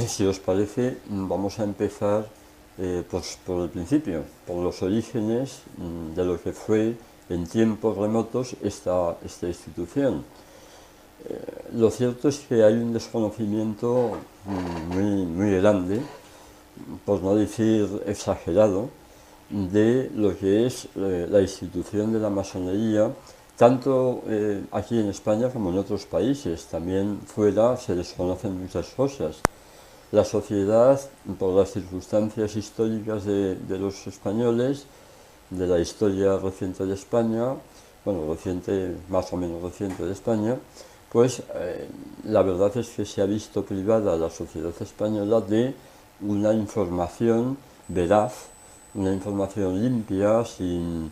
Si os parece, vamos a empezar pues, por el principio, por los orígenes de lo que fue en tiempos remotos esta institución. Lo cierto es que hay un desconocimiento muy grande, por no decir exagerado, de lo que es la institución de la masonería, tanto aquí en España como en otros países. También fuera se desconocen muchas cosas. La sociedad, por las circunstancias históricas de los españoles, de la historia reciente de España, bueno, reciente, más o menos reciente de España, pues la verdad es que se ha visto privada la sociedad española de una información veraz, una información limpia, sin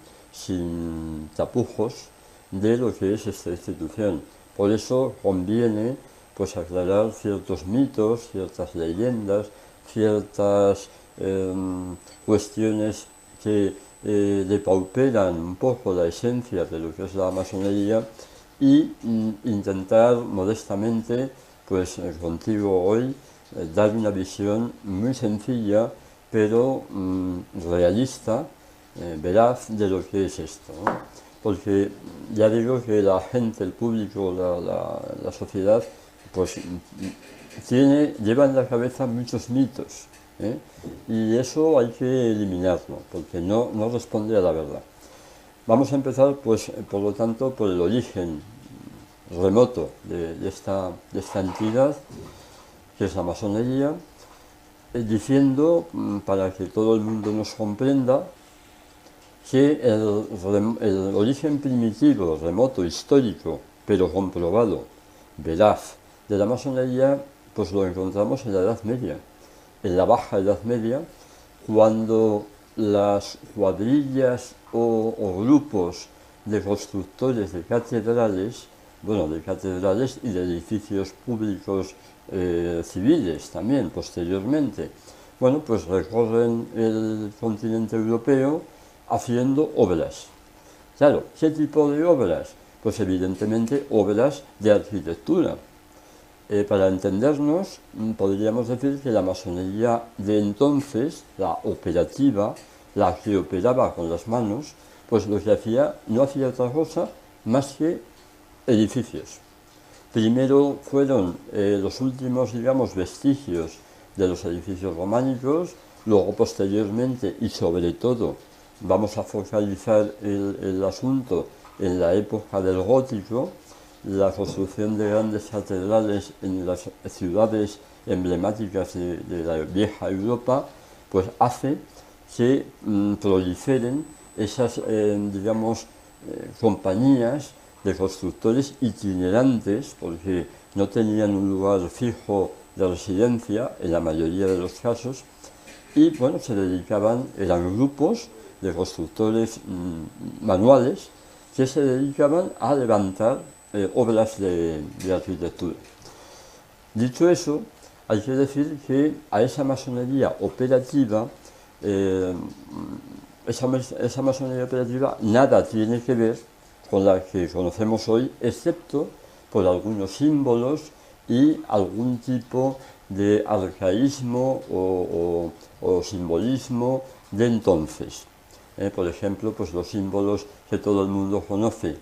tapujos, de lo que es esta institución. Por eso conviene pues aclarar ciertos mitos, ciertas leyendas, ciertas cuestiones que depauperan un poco la esencia de lo que es la masonería y intentar modestamente, pues contigo hoy, dar una visión muy sencilla, pero realista, veraz de lo que es esto, ¿no? Porque ya digo que la gente, el público, la sociedad, pues lleva en la cabeza muchos mitos, ¿eh? Y eso hay que eliminarlo, porque no responde a la verdad. Vamos a empezar, pues, por lo tanto, por el origen remoto de esta entidad, que es la masonería, diciendo, para que todo el mundo nos comprenda, que el origen primitivo, remoto, histórico, pero comprobado, veraz, de la masonería, pues lo encontramos en la Edad Media, en la Baja Edad Media, cuando las cuadrillas o grupos de constructores de catedrales, bueno, de catedrales y de edificios públicos civiles también, posteriormente, bueno, pues recorren el continente europeo haciendo obras. Claro, ¿qué tipo de obras? Pues evidentemente obras de arquitectura. Para entendernos, podríamos decir que la masonería de entonces, la operativa, la que operaba con las manos, pues lo que hacía, no hacía otra cosa más que edificios. Primero fueron los últimos, digamos, vestigios de los edificios románicos, luego posteriormente y sobre todo vamos a focalizar el asunto en la época del gótico, la construcción de grandes catedrales en las ciudades emblemáticas de la vieja Europa, pues hace que proliferen esas, digamos, compañías de constructores itinerantes, porque no tenían un lugar fijo de residencia en la mayoría de los casos, y bueno, se dedicaban, eran grupos de constructores manuales que se dedicaban a levantar obras de arquitectura. Dicho eso, hay que decir que a esa masonería operativa, esa masonería operativa nada tiene que ver con la que conocemos hoy, excepto por algunos símbolos y algún tipo de arcaísmo o simbolismo de entonces. Por ejemplo, pues los símbolos que todo el mundo conoce,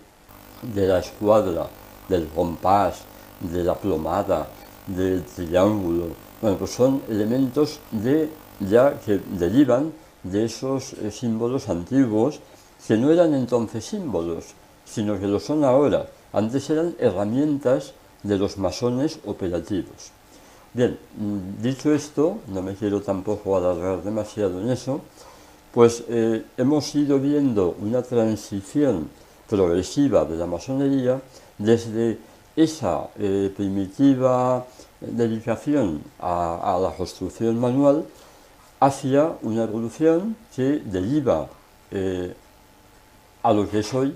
de la escuadra, del compás, de la plomada, del triángulo, bueno, pues son elementos que derivan de esos símbolos antiguos que no eran entonces símbolos, sino que lo son ahora. Antes eran herramientas de los masones operativos. Bien, dicho esto, no me quiero tampoco alargar demasiado en eso, pues hemos ido viendo una transición progresiva de la masonería desde esa primitiva dedicación a la construcción manual hacia una evolución que deriva a lo que es hoy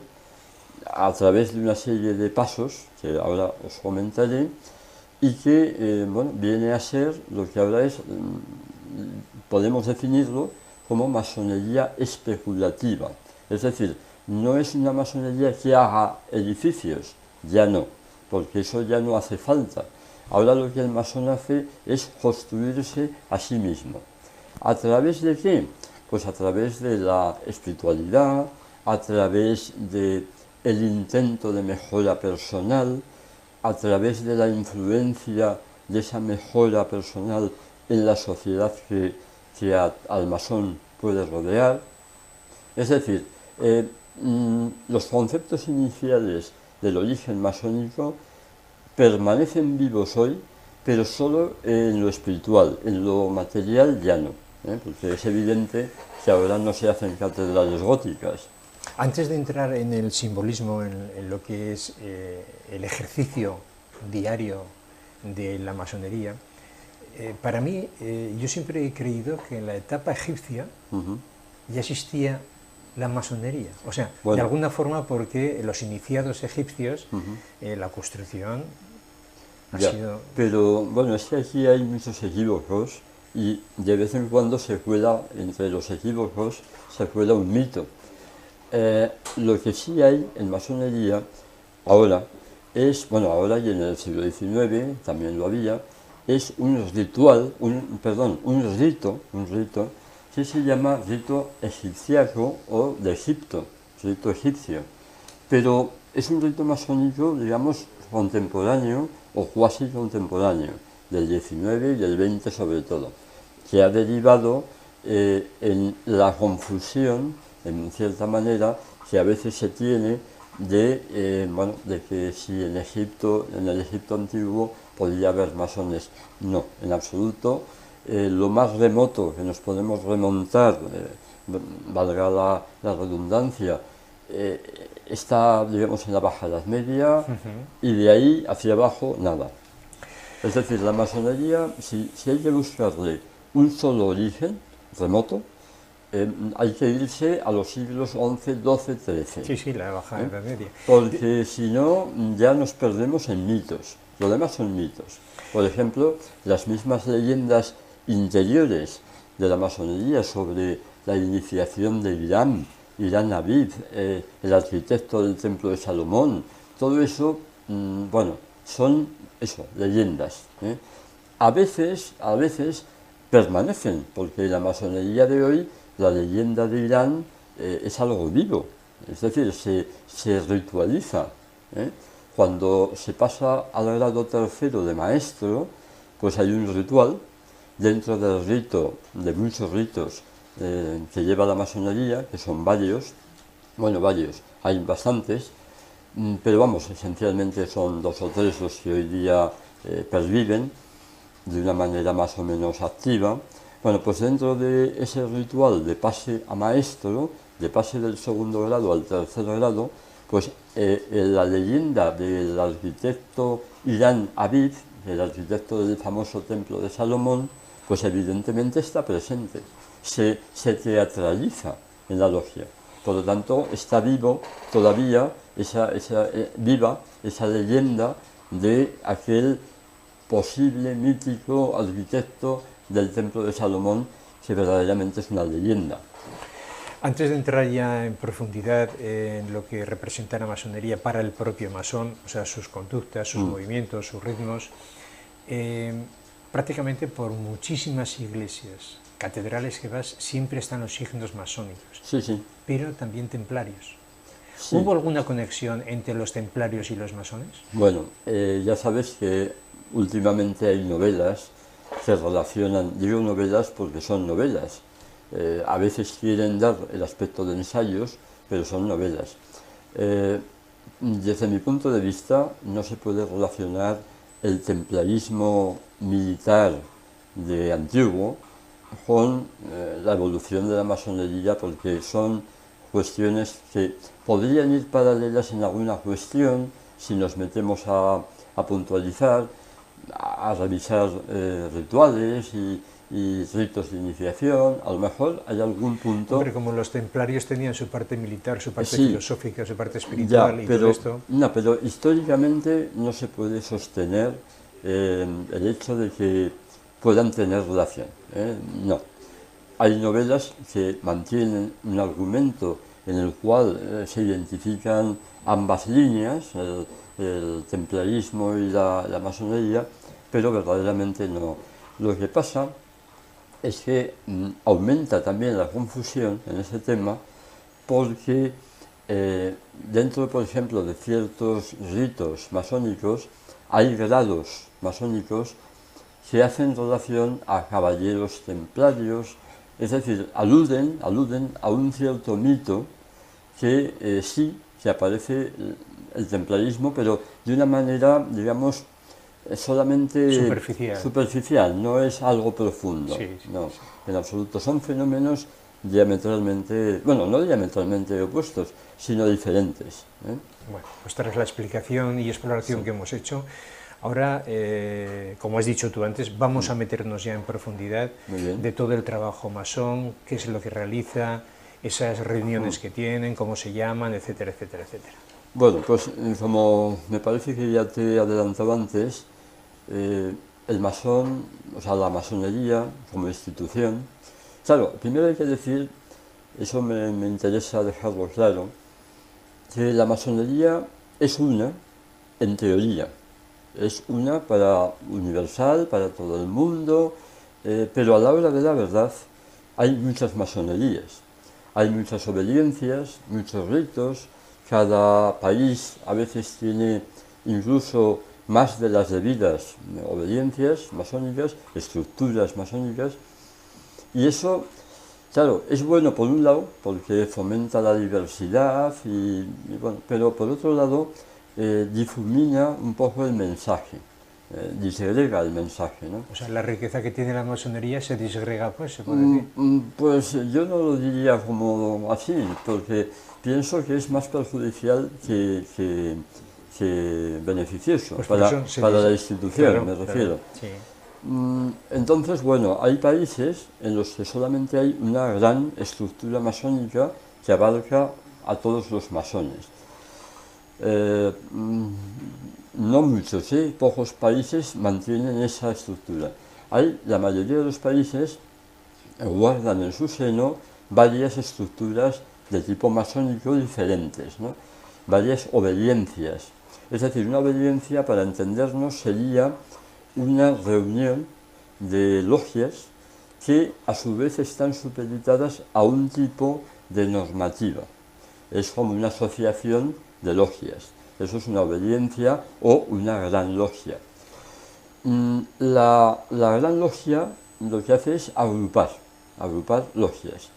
a través de una serie de pasos que ahora os comentaré y que bueno, viene a ser lo que ahora es, podemos definirlo como masonería especulativa. Es decir, no es una masonería que haga edificios, ya no, porque eso ya no hace falta. Ahora lo que el masón hace es construirse a sí mismo. ¿A través de qué? Pues a través de la espiritualidad, a través del intento de mejora personal, a través de la influencia de esa mejora personal en la sociedad que al masón puede rodear. Es decir, los conceptos iniciales del origen masónico permanecen vivos hoy, pero solo en lo espiritual, en lo material ya no, porque es evidente que ahora no se hacen catedrales góticas. Antes de entrar en el simbolismo, en lo que es el ejercicio diario de la masonería, para mí, yo siempre he creído que en la etapa egipcia ya existía la masonería, o sea, de alguna forma porque los iniciados egipcios, la construcción ha sido... Pero bueno, es que aquí hay muchos equívocos y de vez en cuando se cuela, entre los equívocos, se cuela un mito. Lo que sí hay en masonería ahora es, bueno, ahora y en el siglo XIX también lo había, es un ritual, un rito que se llama rito egipciaco o de Egipto, rito egipcio. Pero es un rito masónico, digamos, contemporáneo o cuasi contemporáneo, del XIX y del XX sobre todo, que ha derivado en la confusión, en cierta manera, que a veces se tiene de que si en Egipto, en el Egipto antiguo, podría haber masones. No, en absoluto. Lo más remoto que nos podemos remontar, valga la redundancia, está, digamos, en la Baja Edad Media y de ahí hacia abajo nada. Es decir, la masonería, si hay que buscarle un solo origen remoto, hay que irse a los siglos XI, XII, XIII. Sí, la Baja Edad Media. Porque si no, ya nos perdemos en mitos. Lo demás son mitos. Por ejemplo, las mismas leyendas interiores de la masonería sobre la iniciación de Irán Aviv, el arquitecto del Templo de Salomón, todo eso, son leyendas. A veces permanecen, porque en la masonería de hoy la leyenda de Irán es algo vivo, es decir, se ritualiza. Cuando se pasa al grado tercero de maestro, pues hay un ritual dentro del rito, de muchos ritos que lleva la masonería, que son varios, hay bastantes, pero vamos, esencialmente son 2 o 3 los que hoy día perviven de una manera más o menos activa. Bueno, pues dentro de ese ritual de pase a maestro, de pase del segundo grado al tercer grado, pues la leyenda del arquitecto Irán Aviv, el arquitecto del famoso Templo de Salomón, pues evidentemente está presente, se teatraliza en la logia. Por lo tanto, está vivo todavía viva esa leyenda de aquel posible mítico arquitecto del Templo de Salomón, que verdaderamente es una leyenda. Antes de entrar ya en profundidad en lo que representa la masonería para el propio masón, o sea, sus conductas, sus movimientos, sus ritmos, prácticamente por muchísimas iglesias, catedrales que vas, siempre están los signos masónicos, pero también templarios. Sí. ¿Hubo alguna conexión entre los templarios y los masones? Bueno, ya sabes que últimamente hay novelas que relacionan, digo novelas porque son novelas, a veces quieren dar el aspecto de ensayos, pero son novelas. Desde mi punto de vista, no se puede relacionar el templarismo militar de antiguo con la evolución de la masonería, porque son cuestiones que podrían ir paralelas en alguna cuestión si nos metemos a puntualizar, a revisar rituales y ritos de iniciación. A lo mejor hay algún punto... Hombre, como los templarios tenían su parte militar, su parte filosófica, su parte espiritual y todo esto... No, pero históricamente no se puede sostener el hecho de que puedan tener relación. No. Hay novelas que mantienen un argumento en el cual se identifican ambas líneas, el templarismo y la masonería, pero verdaderamente no. Lo que pasa es que aumenta también la confusión en ese tema porque dentro, por ejemplo, de ciertos ritos masónicos hay grados masónicos que hacen relación a caballeros templarios, es decir, aluden a un cierto mito que sí, que aparece el templarismo, pero de una manera, digamos, solamente superficial, no es algo profundo, sí, no, en absoluto. Son fenómenos diametralmente, bueno, no diametralmente opuestos, sino diferentes. Bueno, pues tras la explicación y exploración que hemos hecho, ahora, como has dicho tú antes, vamos a meternos ya en profundidad de todo el trabajo masón, qué es lo que realiza, esas reuniones que tienen, cómo se llaman, etcétera, etcétera, etcétera. Bueno, pues como me parece que ya te he adelantado antes, el masón, o sea, la masonería como institución, claro, primero hay que decir, eso me interesa dejarlo claro, que la masonería es una, en teoría, es una para universal, para todo el mundo, pero a la hora de la verdad hay muchas masonerías, hay muchas obediencias, muchos ritos, cada país a veces tiene incluso más de las debidas obediencias masónicas, estructuras masónicas, y eso, claro, es bueno por un lado, porque fomenta la diversidad, bueno, pero por otro lado difumina un poco el mensaje, disgrega el mensaje, ¿no? O sea, la riqueza que tiene la masonería se disgrega, pues, se puede decir. Pues yo no lo diría como así, porque pienso que es más perjudicial que beneficioso Pues para la institución, claro, me refiero. Claro, sí. Entonces, bueno, hay países en los que solamente hay una gran estructura masónica que abarca a todos los masones. No muchos, pocos países mantienen esa estructura. La mayoría de los países guardan en su seno varias estructuras de tipo masónico diferentes, ¿no? Varias obediencias. Es decir, una obediencia, para entendernos, sería una reunión de logias que a su vez están supeditadas a un tipo de normativa. Es como una asociación de logias. Eso es una obediencia o una gran logia. La gran logia lo que hace es agrupar logias.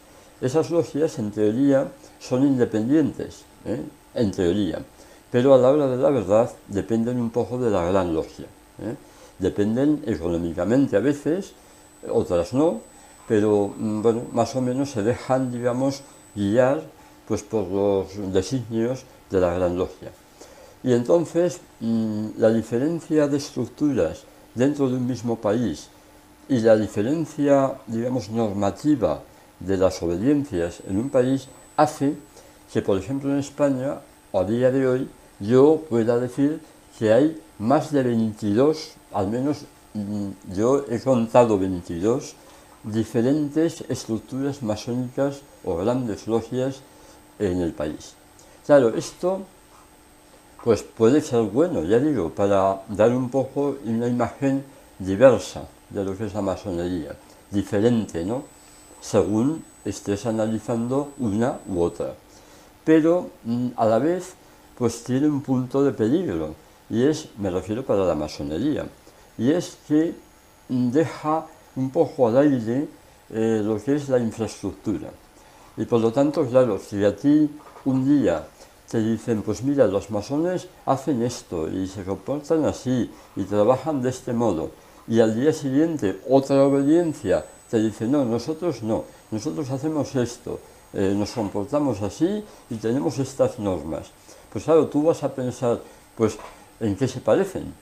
Esas logias, en teoría, son independientes, en teoría, pero a la hora de la verdad dependen un poco de la gran logia. Dependen económicamente a veces, otras no, pero bueno, más o menos se dejan, digamos, guiar pues, por los designios de la gran logia. Y entonces la diferencia de estructuras dentro de un mismo país y la diferencia, digamos, normativa de las obediencias en un país hace que, por ejemplo, en España, a día de hoy, yo pueda decir que hay más de 22, al menos yo he contado 22, diferentes estructuras masónicas o grandes logias en el país. Claro, esto pues puede ser bueno, ya digo, para dar un poco una imagen diversa de lo que es la masonería, diferente, ¿no? Según estés analizando una u otra. Pero a la vez, pues tiene un punto de peligro, y es, me refiero para la masonería, y es que deja un poco al aire lo que es la infraestructura. Y por lo tanto, claro, si a ti un día te dicen, pues mira, los masones hacen esto y se comportan así y trabajan de este modo, y al día siguiente otra obediencia te dice, no, nosotros hacemos esto, nos comportamos así y tenemos estas normas. Pues claro, tú vas a pensar, pues, ¿en qué se parecen?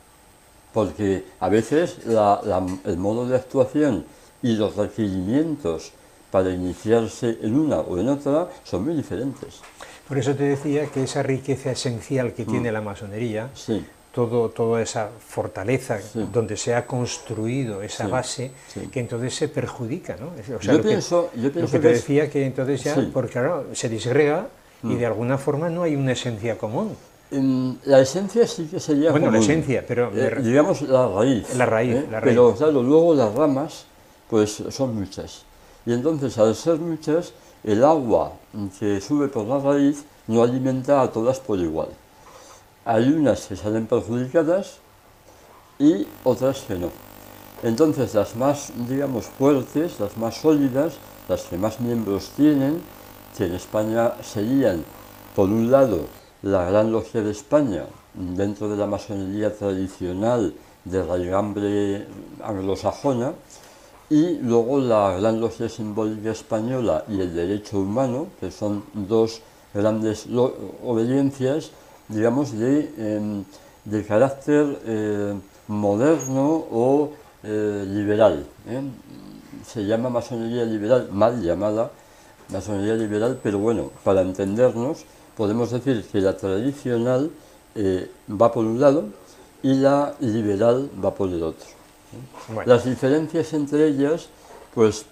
Porque a veces el modo de actuación y los requerimientos para iniciarse en una o en otra son muy diferentes. Por eso te decía que esa riqueza esencial que tiene la masonería, sí. toda esa fortaleza donde se ha construido esa base, sí. que entonces se perjudica, ¿no? O sea, yo pienso lo que te decía que entonces ya, porque claro, se disgrega y de alguna forma no hay una esencia común. La esencia sí que sería Bueno, común. la esencia, pero... digamos la raíz. La raíz, la raíz. Pero claro, luego las ramas, pues son muchas. Y entonces, al ser muchas, el agua que sube por la raíz no alimenta a todas por igual. Hay unas que salen perjudicadas y otras que no. Entonces, las más, digamos, fuertes, las más sólidas, las que más miembros tienen, que en España serían, por un lado, la Gran Logia de España, dentro de la masonería tradicional de raigambre anglosajona, y luego la Gran Logia Simbólica Española y el Derecho Humano, que son dos grandes obediencias, digamos, de carácter moderno o liberal. Se llama masonería liberal, mal llamada masonería liberal, pero bueno, para entendernos, podemos decir que la tradicional va por un lado y la liberal va por el otro. Bueno. Las diferencias entre ellas, pues,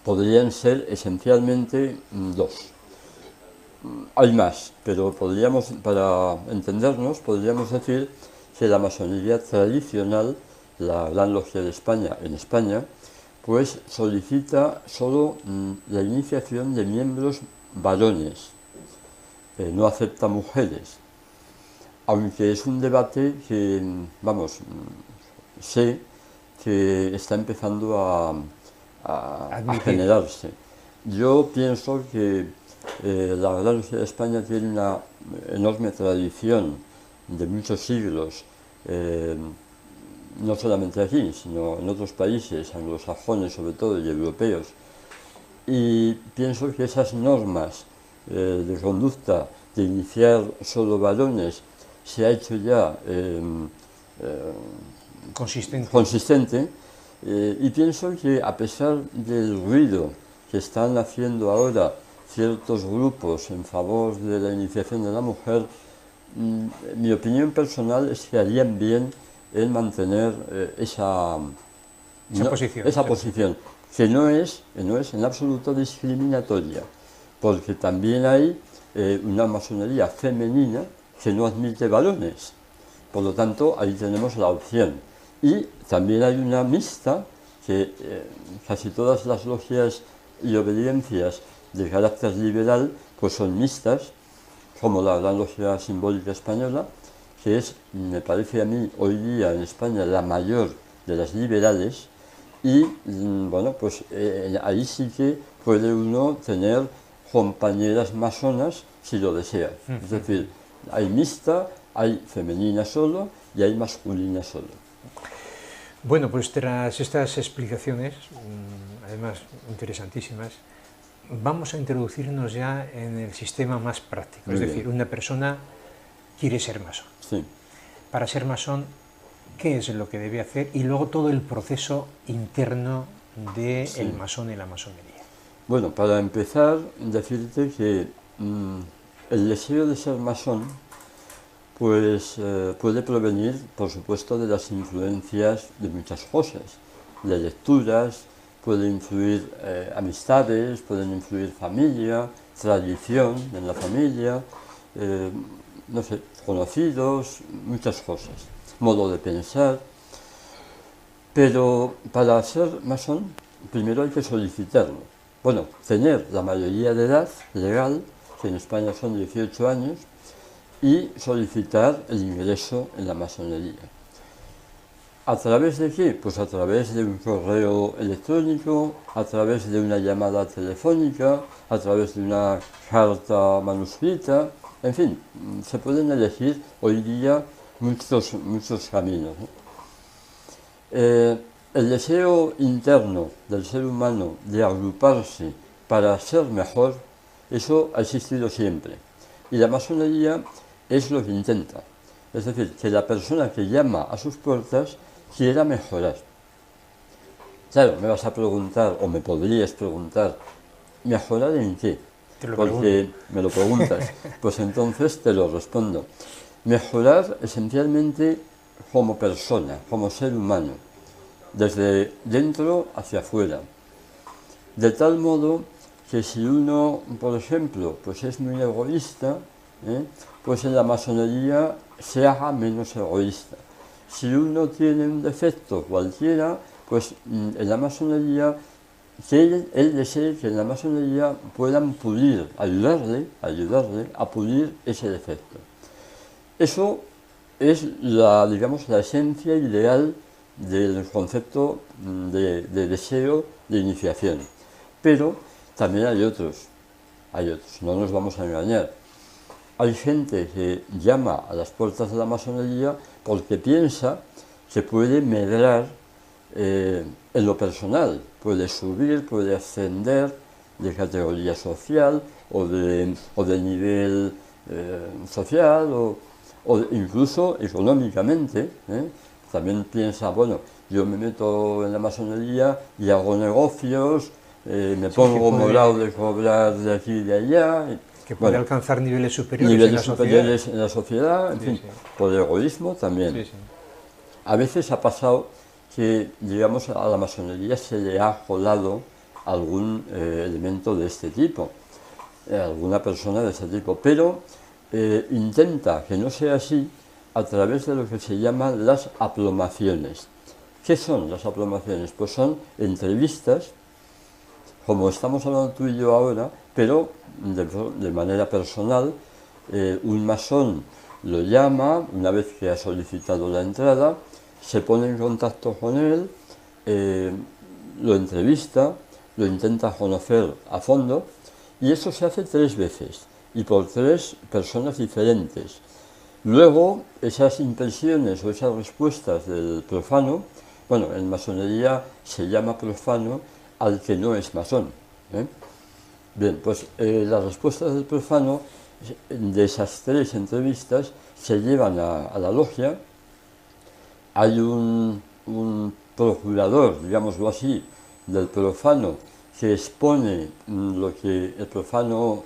podrían ser esencialmente dos. Hay más, pero podríamos, para entendernos, podríamos decir que la masonería tradicional, la Gran Logia de España en España, pues solicita solo la iniciación de miembros varones, no acepta mujeres, aunque es un debate que, vamos, sé que está empezando a generarse. Yo pienso que la Gran Logia de España tiene una enorme tradición de muchos siglos, no solamente aquí, sino en otros países, anglosajones sobre todo y europeos, y pienso que esas normas de conducta de iniciar solo varones se ha hecho ya consistente y pienso que a pesar del ruido que están haciendo ahora ciertos grupos en favor de la iniciación de la mujer, mi opinión personal es que harían bien en mantener esa posición, que no es en absoluto discriminatoria, porque también hay una masonería femenina que no admite varones, por lo tanto ahí tenemos la opción. Y también hay una mixta, que casi todas las logias y obediencias de carácter liberal pues son mixtas, como la Gran Logia Simbólica Española, que es, me parece a mí, hoy día en España la mayor de las liberales, y bueno, pues ahí sí que puede uno tener compañeras masonas si lo desea. Es decir, hay mixta, hay femenina solo y hay masculina solo. Bueno, pues tras estas explicaciones, además interesantísimas, vamos a introducirnos ya en el sistema más práctico. Es decir, una persona quiere ser masón. Sí. Para ser masón, ¿qué es lo que debe hacer? Y luego todo el proceso interno del masón y la masonería. Bueno, para empezar, decirte que el deseo de ser masón pues puede provenir, por supuesto, de las influencias de muchas cosas, de lecturas, puede influir amistades, pueden influir familia, tradición en la familia, no sé, conocidos, muchas cosas, modo de pensar. Pero para ser masón, primero hay que solicitarlo. Bueno, tener la mayoría de edad legal, que en España son 18 años, y solicitar el ingreso en la masonería. ¿A través de qué? Pues a través de un correo electrónico, a través de una llamada telefónica, a través de una carta manuscrita, en fin, se pueden elegir hoy día muchos caminos, ¿no? El deseo interno del ser humano de agruparse para ser mejor, eso ha existido siempre. Y la masonería es lo que intenta. Es decir, que la persona que llama a sus puertas quiera mejorar. Claro, me vas a preguntar, o me podrías preguntar, ¿mejorar en qué? Porque me lo preguntas. Pues entonces te lo respondo. Mejorar esencialmente como persona, como ser humano, desde dentro hacia afuera. De tal modo que si uno, por ejemplo, pues es muy egoísta, pues en la masonería se haga menos egoísta. Si uno tiene un defecto cualquiera, pues en la masonería, que él desee que en la masonería puedan pulir, ayudarle a pulir ese defecto. Eso es digamos, la esencia ideal del concepto de deseo de iniciación. Pero también hay otros, no nos vamos a engañar. Hay gente que llama a las puertas de la masonería porque piensa que puede medrar en lo personal, puede subir, puede ascender de categoría social o de nivel social o incluso económicamente. También piensa, bueno, yo me meto en la masonería y hago negocios, me pongo morado de cobrar de aquí y de allá. Que puede alcanzar niveles superiores, en la sociedad, en fin, por egoísmo también. A veces ha pasado que, digamos, a la masonería se le ha colado algún elemento de este tipo, alguna persona de este tipo, pero intenta que no sea así a través de lo que se llaman las aplomaciones. ¿Qué son las aplomaciones? Pues son entrevistas, como estamos hablando tú y yo ahora, pero de manera personal. Un masón lo llama, una vez que ha solicitado la entrada, se pone en contacto con él, lo entrevista, lo intenta conocer a fondo, y eso se hace 3 veces y por 3 personas diferentes. Luego, esas impresiones o esas respuestas del profano, bueno, en masonería se llama profano al que no es masón. Bien, pues las respuestas del profano de esas 3 entrevistas se llevan a la logia. Hay un procurador, digámoslo así, del profano que expone lo que el profano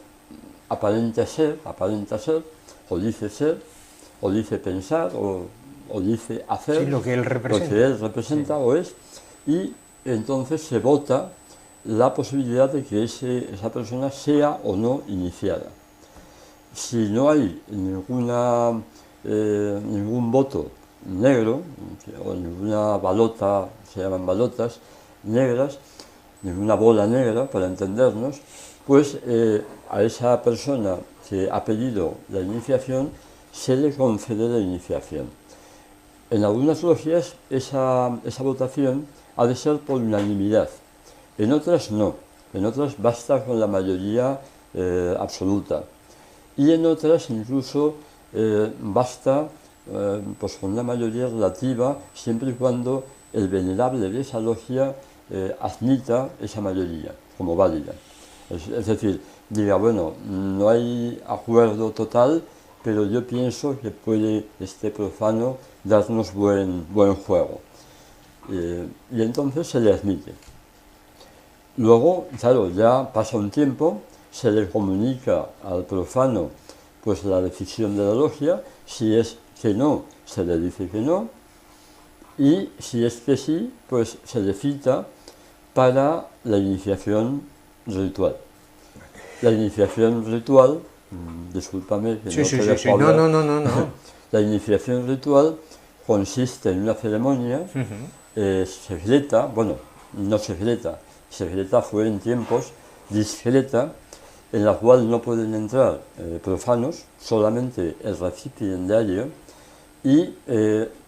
aparenta ser, o dice pensar, o dice hacer, sí, lo que él representa, sí, o es, y entonces se vota la posibilidad de que esa persona sea o no iniciada. Si no hay ningún voto negro, o ninguna balota, se llaman balotas negras, ninguna bola negra, para entendernos, pues a esa persona que ha pedido la iniciación se le concede la iniciación. En algunas logias esa votación ha de ser por unanimidad, en otras no, en otras basta con la mayoría absoluta, y en otras incluso basta pues con una mayoría relativa, siempre y cuando el venerable de esa logia admita esa mayoría como válida. Es decir, diga, bueno, no hay acuerdo total, pero yo pienso que puede este profano darnos buen juego. Y entonces se le admite. Luego, claro, ya pasa un tiempo, se le comunica al profano pues la decisión de la logia. Si es que no, se le dice que no, y si es que sí, pues se le cita para la iniciación ritual. La iniciación ritual, discúlpame que no. La iniciación ritual consiste en una ceremonia secreta, bueno, no secreta, secreta fue en tiempos, discreta, en la cual no pueden entrar profanos, solamente el recipiendario, y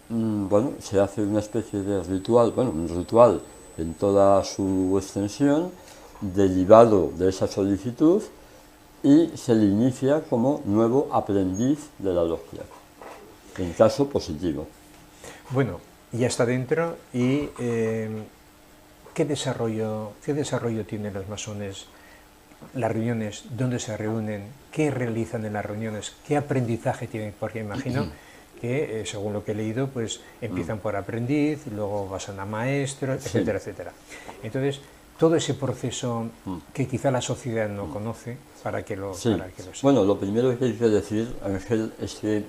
bueno, se hace una especie de ritual, bueno, un ritual en toda su extensión, derivado de esa solicitud, y se le inicia como nuevo aprendiz de la logia, en caso positivo. Bueno, ya está dentro, y ¿qué desarrollo tienen los masones? Las reuniones, dónde se reúnen, qué realizan en las reuniones, qué aprendizaje tienen, porque imagino que, según lo que he leído, pues empiezan por aprendiz, luego pasan a maestro, etcétera, etcétera. Entonces, todo ese proceso que quizá la sociedad no conoce, para que lo sepa. Bueno, lo primero que hay que decir, Ángel, es que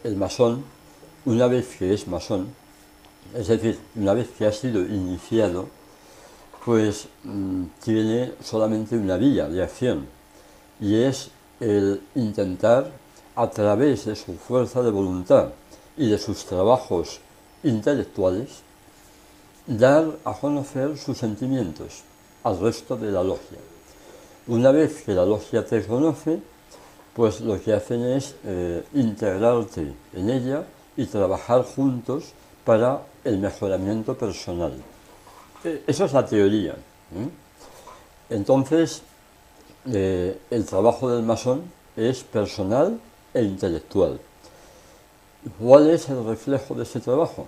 el masón, una vez que es masón, es decir, una vez que ha sido iniciado, pues tiene solamente una vía de acción, y es el intentar, a través de su fuerza de voluntad y de sus trabajos intelectuales, dar a conocer sus sentimientos al resto de la logia. Una vez que la logia te conoce, pues lo que hacen es integrarte en ella y trabajar juntos para el mejoramiento personal. Esa es la teoría. Entonces, el trabajo del masón es personal e intelectual. ¿Cuál es el reflejo de ese trabajo?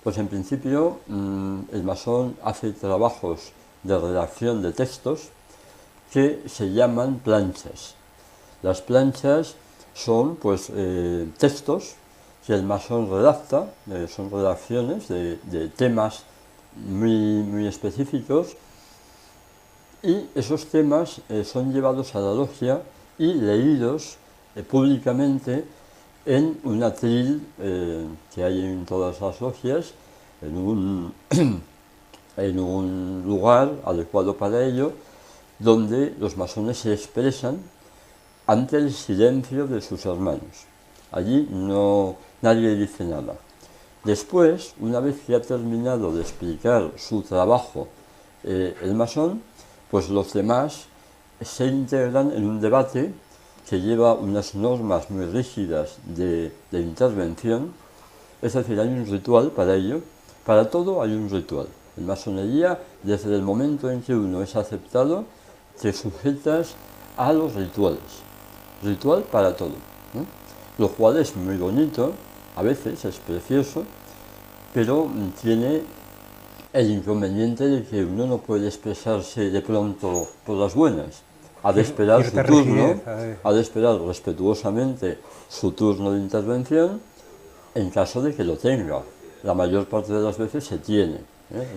Pues en principio el masón hace trabajos de redacción de textos que se llaman planchas. Las planchas son pues textos que el masón redacta, son redacciones de temas muy específicos, y esos temas son llevados a la logia y leídos públicamente en un atril que hay en todas las logias, en un lugar adecuado para ello, donde los masones se expresan ante el silencio de sus hermanos. Allí nadie dice nada. Después, una vez que ha terminado de explicar su trabajo el masón, pues los demás se integran en un debate que lleva unas normas muy rígidas de intervención, es decir, hay un ritual para ello. Para todo hay un ritual. En masonería, desde el momento en que uno es aceptado, te sujetas a los rituales. Ritual para todo, ¿no? Lo cual es muy bonito, a veces es precioso, pero tiene el inconveniente de que uno no puede expresarse de pronto por las buenas. Ha de esperar su turno, ha de esperar respetuosamente su turno de intervención en caso de que lo tenga. La mayor parte de las veces se tiene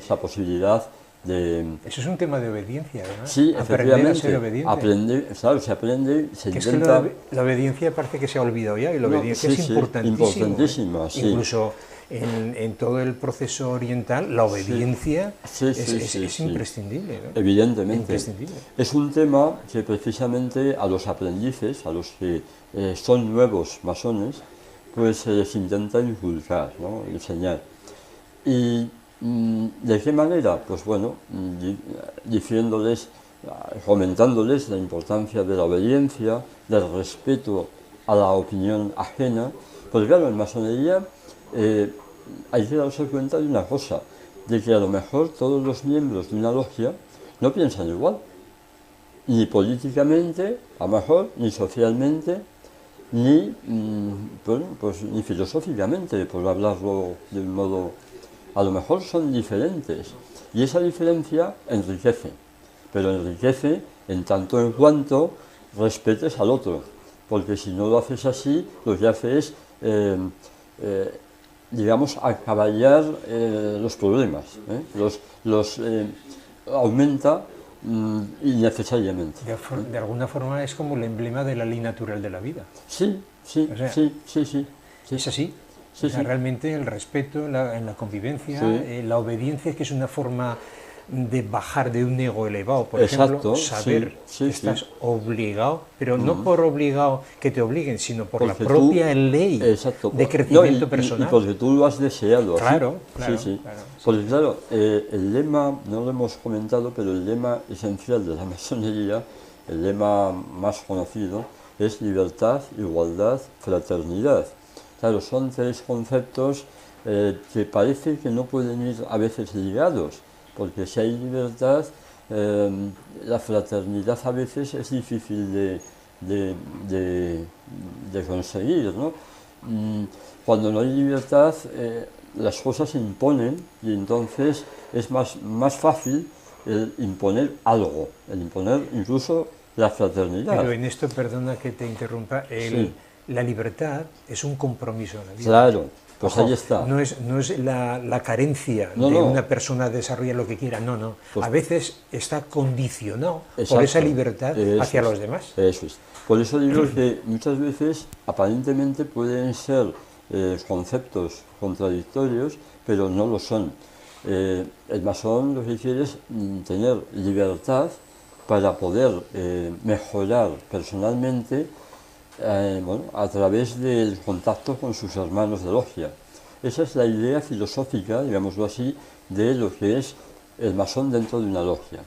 esa posibilidad de... Eso es un tema de obediencia, además. Sí, efectivamente. Aprender a ser obediente. Aprende, claro, se aprende, se que intenta... Es que la obediencia parece que se ha olvidado ya, y la obediencia es importantísima. Sí. Incluso en todo el proceso oriental, la obediencia es imprescindible, ¿no? Evidentemente. Imprescindible. Es un tema que precisamente a los aprendices, a los que son nuevos masones, pues se les intenta inculcar, ¿no? Enseñar. ¿Y de qué manera? Pues bueno, diciéndoles, comentándoles la importancia de la obediencia, del respeto a la opinión ajena. Pues claro, en masonería hay que darse cuenta de una cosa, de que a lo mejor todos los miembros de una logia no piensan igual, ni políticamente, a lo mejor, ni socialmente, ni, bueno, pues, ni filosóficamente, por hablarlo de un modo, a lo mejor son diferentes, y esa diferencia enriquece, pero enriquece en tanto en cuanto respetes al otro, porque si no lo haces así, lo que hace es digamos, acaballar los problemas, los aumenta innecesariamente. De alguna forma es como el emblema de la ley natural de la vida. Sí. O sea, sí. Es así. O sea, realmente el respeto en la convivencia, la obediencia, que es una forma de bajar de un ego elevado, por ejemplo, saber que estás obligado, pero no por obligado que te obliguen, sino por porque la propia ley de crecimiento personal. Y porque tú lo has deseado. Claro. Porque claro, el lema, no lo hemos comentado, pero el lema esencial de la masonería, el lema más conocido, es libertad, igualdad, fraternidad. Claro, son tres conceptos que parece que no pueden ir a veces ligados, porque si hay libertad, la fraternidad a veces es difícil de conseguir, ¿no? Cuando no hay libertad, las cosas se imponen y entonces es más fácil el imponer algo, el imponer incluso la fraternidad. Pero en esto, perdona que te interrumpa, la libertad es un compromiso en la vida. Claro. Pues ahí está. No es la carencia de una persona a desarrollar lo que quiera, no. Pues a veces está condicionado por esa libertad hacia los demás. Eso es. Por eso digo que muchas veces aparentemente pueden ser conceptos contradictorios, pero no lo son. El masón lo que quiere es tener libertad para poder mejorar personalmente bueno, a través del contacto con sus hermanos de logia. Esa es la idea filosófica, digámoslo así, de lo que es el masón dentro de una logia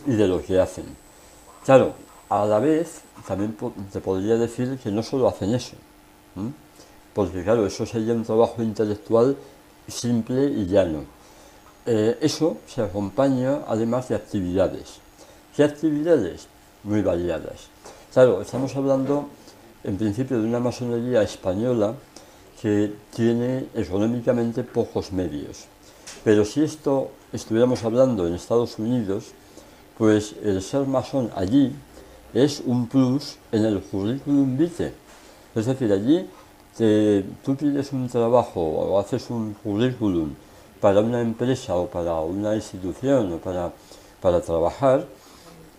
y de lo que hacen. Claro, a la vez también te podría decir que no solo hacen eso, porque claro, eso sería un trabajo intelectual simple y llano. Eso se acompaña además de actividades. ¿Qué actividades? Muy variadas. Claro, estamos hablando en principio de una masonería española que tiene económicamente pocos medios. Pero si esto estuviéramos hablando en Estados Unidos, pues el ser masón allí es un plus en el currículum vitae. Es decir, allí tú pides un trabajo o haces un currículum para una empresa o para una institución o para trabajar,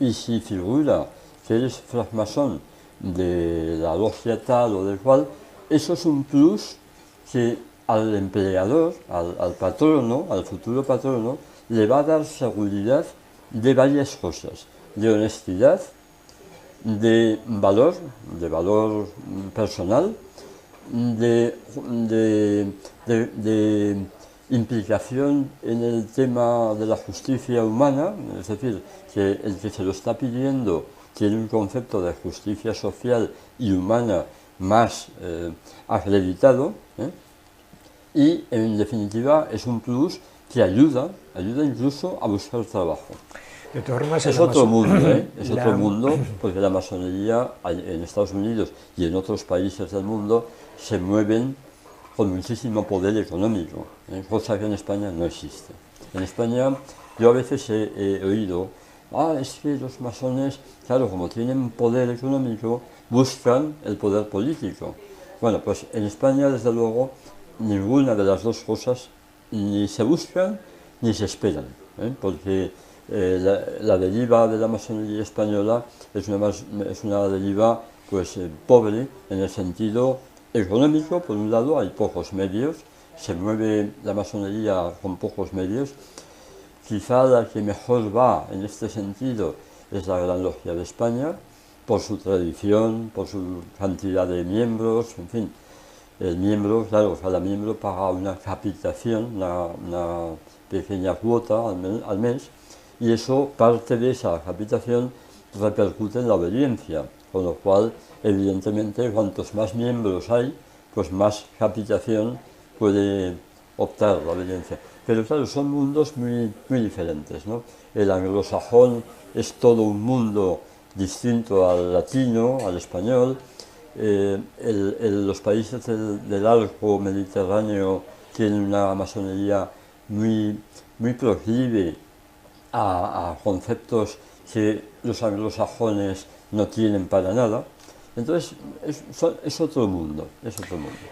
y si figura que eres francmasón de la logia tal o del cual, eso es un plus que al empleador, al patrono, al futuro patrono, le va a dar seguridad de varias cosas: de honestidad, de valor personal, de implicación en el tema de la justicia humana, es decir, que el que se lo está pidiendo tiene un concepto de justicia social y humana más acreditado, y en definitiva es un plus que ayuda incluso a buscar trabajo. De todas formas, es otro mundo, es otro mundo, porque la masonería en Estados Unidos y en otros países del mundo se mueven con muchísimo poder económico, cosa que en España no existe. En España yo a veces he oído, es que los masones, claro, como tienen poder económico, buscan el poder político. Bueno, pues en España, desde luego, ninguna de las dos cosas ni se buscan ni se esperan, porque la deriva de la masonería española es una deriva pues pobre en el sentido económico. Por un lado, hay pocos medios, se mueve la masonería con pocos medios. Quizá la que mejor va en este sentido es la Gran Logia de España, por su tradición, por su cantidad de miembros, en fin. El miembro, claro, cada miembro paga una capitación, una pequeña cuota al mes, y eso, parte de esa capitación repercute en la obediencia, con lo cual, evidentemente, cuantos más miembros hay, pues más capitación puede optar la obediencia. Pero claro, son mundos muy, muy diferentes, ¿no? El anglosajón es todo un mundo distinto al latino, al español. Los países del arco mediterráneo tienen una masonería muy, muy proclive a conceptos que los anglosajones no tienen para nada. Entonces es otro mundo, es otro mundo.